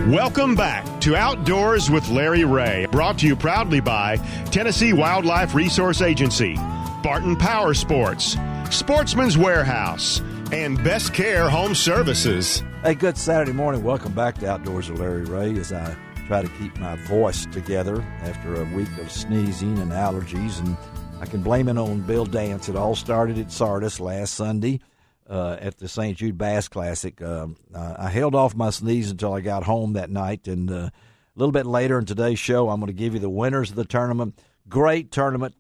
Welcome back to Outdoors with Larry Ray, brought to you proudly by Tennessee Wildlife Resource Agency, Barton Power Sports, Sportsman's Warehouse, and Best Care Home Services. Hey, good Saturday morning. Welcome back to Outdoors with Larry Ray as I try to keep my voice together after a week of sneezing and allergies. And I can blame it on Bill Dance. It all started at Sardis last Sunday at the St. Jude Bass Classic. I held off my sneeze until I got home that night. And a little bit later in today's show, I'm going to give you the winners of the tournament. Great tournament.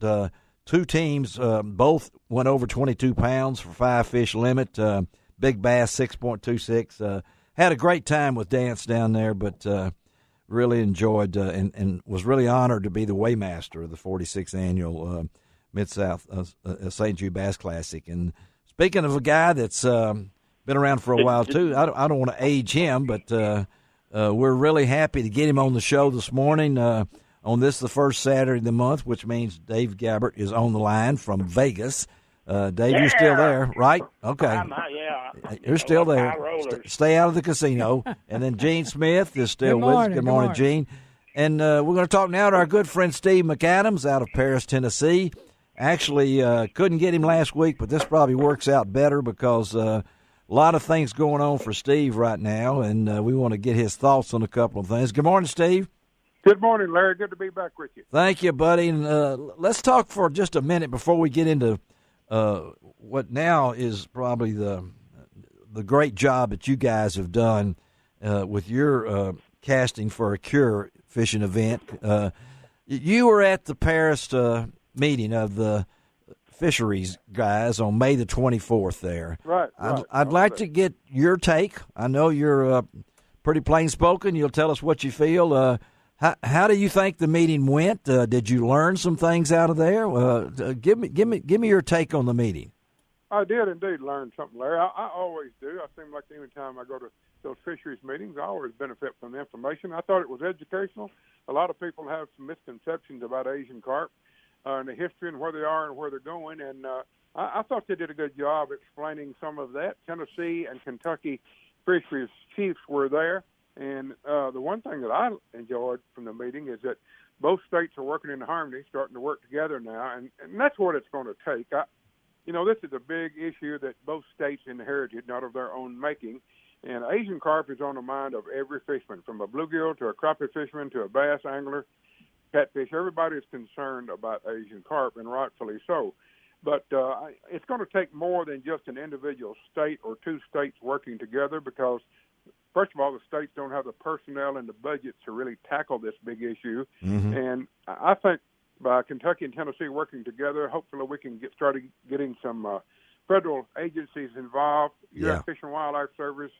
Two teams, both went over 22 pounds for 5-fish limit. Big bass, 6.26. Had a great time with Dance down there, but really enjoyed and was really honored to be the weighmaster of the 46th annual Mid-South St. Jude Bass Classic. And speaking of a guy that's been around for a while, too, I don't want to age him, but we're really happy to get him on the show this morning on the first Saturday of the month, which means Dave Gabbert is on the line from Vegas. Dave, you're still there, right? Okay. You're still there. Stay out of the casino. And then Gene Smith is still with us. Good morning, Gene. And we're going to talk now to our good friend Steve McCadams out of Paris, Tennessee. Actually, couldn't get him last week, but this probably works out better because a lot of things going on for Steve right now, and we want to get his thoughts on a couple of things. Good morning, Steve. Good morning, Larry. Good to be back with you. Thank you, buddy. And let's talk for just a minute before we get into what now is probably the great job that you guys have done with your casting for a cure fishing event. You were at the Paris meeting of the fisheries guys on May the 24th there. Right. I'd like to get your take. I know you're pretty plain-spoken. You'll tell us what you feel. How do you think the meeting went? Did you learn some things out of there? Give me your take on the meeting. I did indeed learn something, Larry. I always do. I seem like any time I go to those fisheries meetings, I always benefit from the information. I thought it was educational. A lot of people have some misconceptions about Asian carp and the history and where they are and where they're going. And I thought they did a good job explaining some of that. Tennessee and Kentucky fisheries chiefs were there. And the one thing that I enjoyed from the meeting is that both states are working in harmony, starting to work together now, and that's what it's going to take. This is a big issue that both states inherited, not of their own making, and Asian carp is on the mind of every fisherman, from a bluegill to a crappie fisherman to a bass angler, catfish. Everybody is concerned about Asian carp, and rightfully so. But it's going to take more than just an individual state or two states working together because, first of all, the states don't have the personnel and the budget to really tackle this big issue. Mm-hmm. And I think by Kentucky and Tennessee working together, hopefully we can started getting some federal agencies involved. U.S. Fish and Wildlife Service,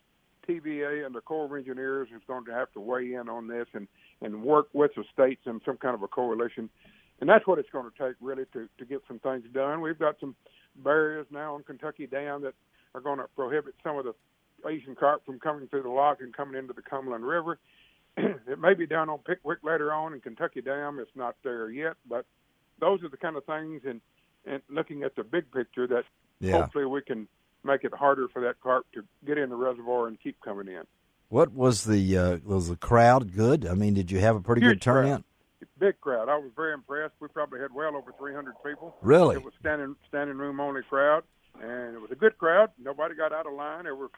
TVA, and the Corps of Engineers is going to have to weigh in on this and work with the states in some kind of a coalition. And that's what it's going to take, really, to get some things done. We've got some barriers now on Kentucky Dam that are going to prohibit some of the Asian carp from coming through the lock and coming into the Cumberland River. It may be down on Pickwick later on, and Kentucky Dam is not there yet, but those are the kind of things, and looking at the big picture, that hopefully we can make it harder for that carp to get in the reservoir and keep coming in. What was the crowd good? I mean, did you have a pretty good turnout? Big crowd. I was very impressed. We probably had well over 300 people. Really? It was standing room only crowd. And it was a good crowd. Nobody got out of line. There were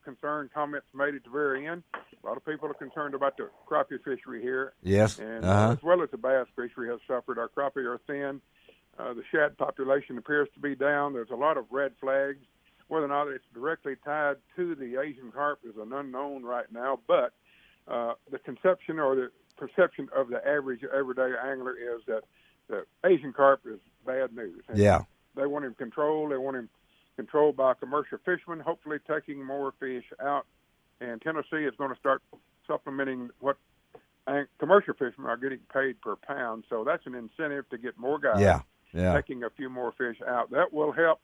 concerned comments made at the very end. A lot of people are concerned about the crappie fishery here. Yes. And as well as the bass fishery has suffered. Our crappie are thin. The shad population appears to be down. There's a lot of red flags. Whether or not it's directly tied to the Asian carp is an unknown right now. But the conception or the perception of the average everyday angler is that the Asian carp is bad news. And they want him controlled. They want him controlled by commercial fishermen, hopefully taking more fish out. And Tennessee is going to start supplementing what commercial fishermen are getting paid per pound. So that's an incentive to get more guys taking a few more fish out. That will help,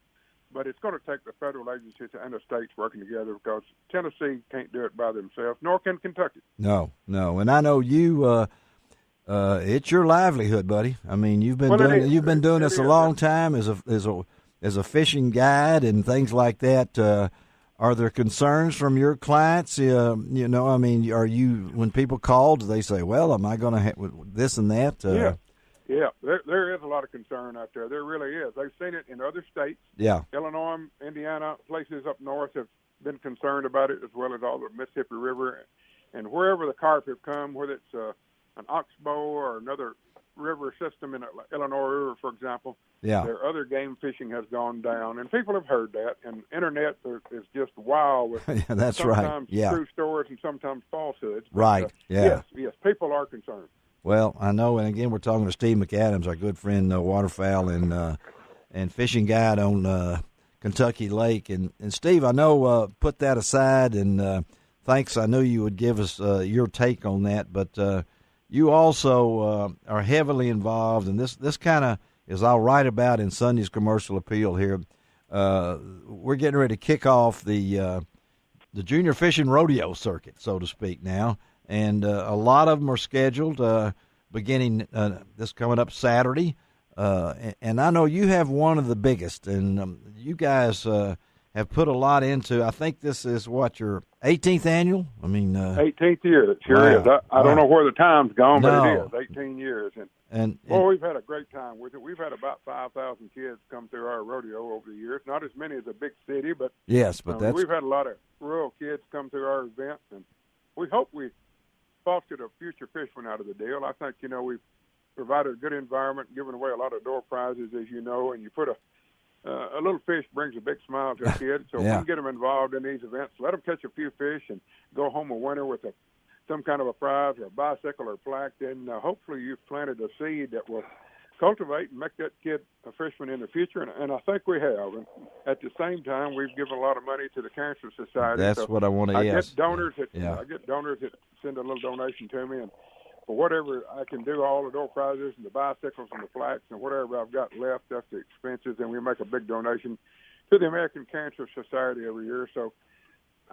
but it's going to take the federal agencies and the states working together because Tennessee can't do it by themselves, nor can Kentucky. No. And I know you it's your livelihood, buddy. I mean, you've been doing this a long time as a fishing guide and things like that. Are there concerns from your clients? You know, I mean, are you, when people call, do they say, well, am I going to have this and that? Yeah, there is a lot of concern out there. There really is. They've seen it in other states. Yeah. Illinois, Indiana, places up north have been concerned about it, as well as all the Mississippi River. And wherever the carp have come, whether it's an oxbow or another river system in Illinois River, for example, their other game fishing has gone down. And people have heard that. And Internet is just wild with that's sometimes right. true stories and sometimes falsehoods. But, right, Yes, people are concerned. Well, I know, and again, we're talking to Steve McCadams, our good friend, waterfowl and fishing guide on Kentucky Lake. And Steve, I know, put that aside, and thanks. I knew you would give us your take on that, but you also are heavily involved, and this kind of is I'll write about in Sunday's commercial appeal here. We're getting ready to kick off the junior fishing rodeo circuit, so to speak, now. And a lot of them are scheduled beginning this coming up Saturday. And I know you have one of the biggest, and you guys have put a lot into. I think this is, your 18th annual? I mean, 18th year. It sure is. I don't know where the time's gone, but it is 18 years. And we've had a great time with it. We've had about 5,000 kids come through our rodeo over the years. Not as many as a big city, but we've had a lot of rural kids come through our events, and we hope we fostered a future fisherman out of the deal. I think, we've provided a good environment, given away a lot of door prizes, as you know, and you put a little fish brings a big smile to a kid. So we can get them involved in these events, let them catch a few fish and go home a winner with some kind of a prize or a bicycle or plaque. Then hopefully you've planted a seed that will cultivate and make that kid a fisherman in the future, and I think we have. And at the same time, we've given a lot of money to the Cancer Society. That's what I want to ask. I get donors that send a little donation to me, and for whatever I can do, all the door prizes and the bicycles and the plaques and whatever I've got left, that's the expenses, and we make a big donation to the American Cancer Society every year. So,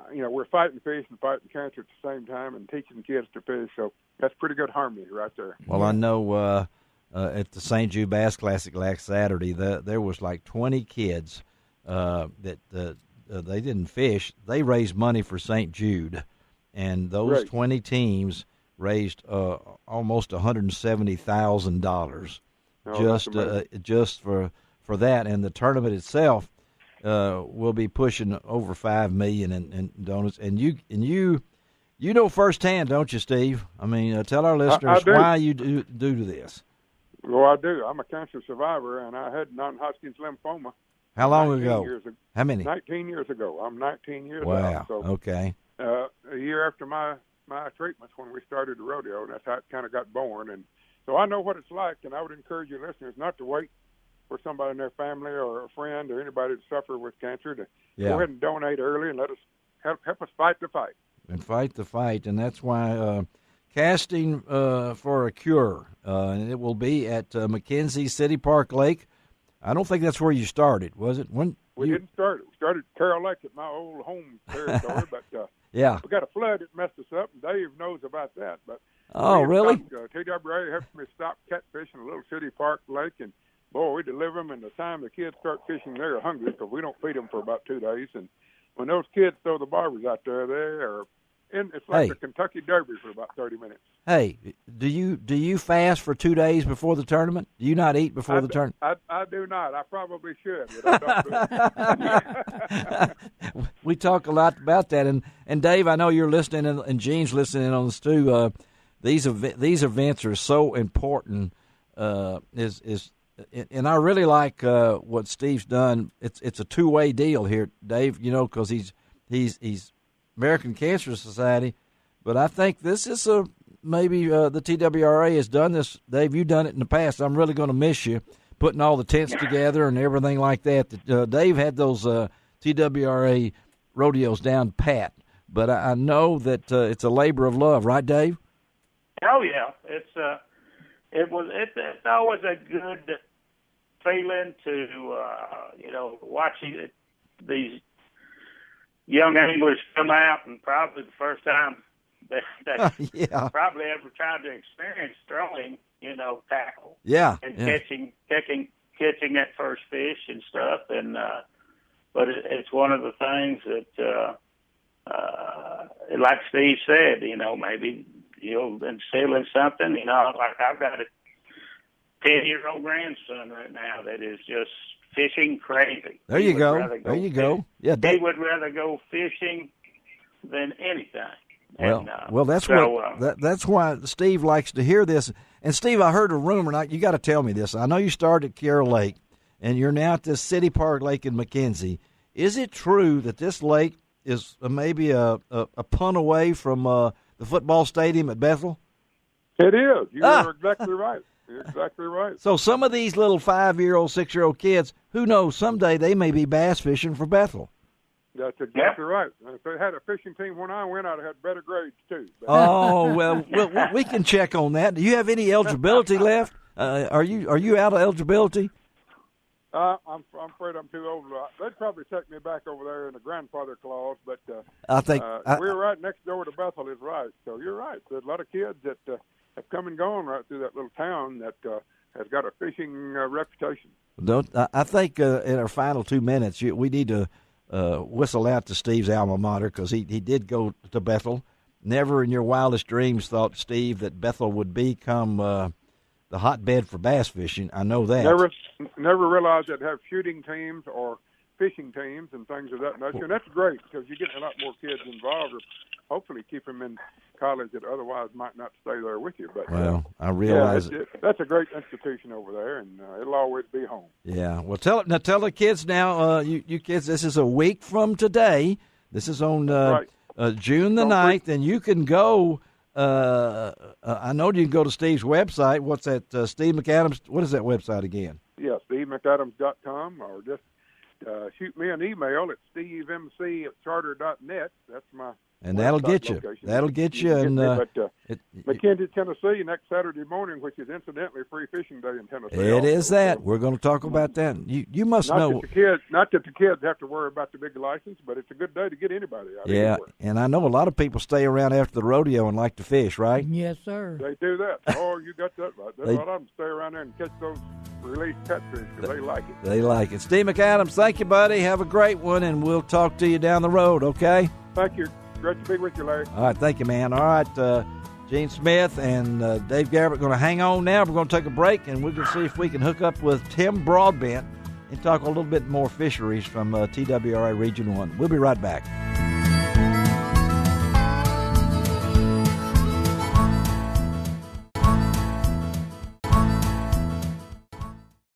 we're fighting fish and fighting cancer at the same time and teaching kids to fish. So that's pretty good harmony right there. Well, I know at the St. Jude Bass Classic last Saturday, there was like 20 kids that they didn't fish. They raised money for St. Jude, and those 20 teams raised almost $170,000 just for that. And the tournament itself will be pushing over $5 million in donuts. And you know firsthand, don't you, Steve? I mean, tell our listeners why you do this. Well, I do. I'm a cancer survivor, and I had non-Hodgkin's lymphoma. How long ago? How many? 19 years ago. I'm 19 years old. Wow. So, okay. A year after my treatments when we started the rodeo, and that's how it kind of got born. And so I know what it's like, and I would encourage your listeners not to wait for somebody in their family or a friend or anybody to suffer with cancer to go ahead and donate early and let us help us fight the fight. And fight the fight, and that's why Casting for a Cure, and it will be at McKenzie City Park Lake. I don't think that's where you started, was it? We didn't start it. We started at Carroll Lake at my old home territory, but we got a flood that messed us up, and Dave knows about that. But really? TWA helped me stop catfishing a little city park lake, and boy, we deliver them. And the time the kids start fishing, they're hungry because we don't feed them for about 2 days. And when those kids throw the barbers out there, they are. And it's like the Kentucky Derby for about 30 minutes. Hey, do you fast for 2 days before the tournament? Do you not eat before the tournament? I do not. I probably should, but I don't do it. We talk a lot about that, and Dave, I know you're listening, and Gene's listening on this too. These events are so important. And I really like what Steve's done. It's a two-way deal here, Dave. Because he's American Cancer Society, but I think this is maybe the TWRA has done this. Dave, you've done it in the past. I'm really going to miss you putting all the tents together and everything like that. Dave had those TWRA rodeos down pat, but I know that it's a labor of love, right, Dave? Oh yeah, it's always a good feeling to watching these young anglers come out, and probably the first time they probably ever tried to experience throwing, tackle. Yeah. And catching that first fish and stuff. And but it's one of the things that, like Steve said, maybe you'll instill in something. Like I've got a 10-year-old grandson right now that is just fishing crazy. There you go. There you go. Yeah, he would rather go fishing than anything. Well, that's that's why Steve likes to hear this. And Steve, I heard a rumor. Now you got to tell me this. I know you started at Kiera Lake, and you're now at this City Park Lake in McKenzie. Is it true that this lake is maybe a punt away from the football stadium at Bethel? It is. You're exactly right. You're exactly right. So some of these little 5-year-old, 6-year-old kids, who knows, someday they may be bass fishing for Bethel. That's exactly right. If they had a fishing team when I went, I'd have had better grades too. Oh well, we can check on that. Do you have any eligibility left? Are you out of eligibility? I'm afraid I'm too old. They'd probably take me back over there in the grandfather clause, but I think we're right next door to Bethel is right. So you're right. There's a lot of kids that have come and gone right through that little town that has got a fishing reputation. I think in our final 2 minutes, we need to whistle out to Steve's alma mater, because he did go to Bethel. Never in your wildest dreams thought, Steve, that Bethel would become the hotbed for bass fishing. I know that. Never realized they'd have shooting teams or fishing teams and things of that nature. And that's great, because you get a lot more kids involved, or hopefully keep them in college that otherwise might not stay there with you. But I realize that's a great institution over there, and it'll always be home. Yeah. Well, tell the kids now. You kids, this is a week from today. This is on June the 9th, and you can go. I know you can go to Steve's website. What's that? Steve McCadams. What is that website again? Yeah, SteveMcAdams.com, or just shoot me an email at stevemc@charter.net. That's my. And that'll get you. Location. That'll get you. And McKenzie, Tennessee, next Saturday morning, which is incidentally free fishing day in Tennessee. It is that. We're going to talk about that. You must know. Not that the kids have to worry about the big license, but it's a good day to get anybody out. Yeah, anywhere. And I know a lot of people stay around after the rodeo and like to fish, right? Yes, sir. They do that. Oh, you got that right. There's a lot of them stay around there and catch those released catfish because they like it. They like it. Steve McCadams, thank you, buddy. Have a great one, and we'll talk to you down the road, okay? Thank you. Great to be with you, Larry. All right, thank you, man. All right, Gene Smith and Dave Garrett are going to hang on now. We're going to take a break, and we're going to see if we can hook up with Tim Broadbent and talk a little bit more fisheries from TWRA Region 1. We'll be right back.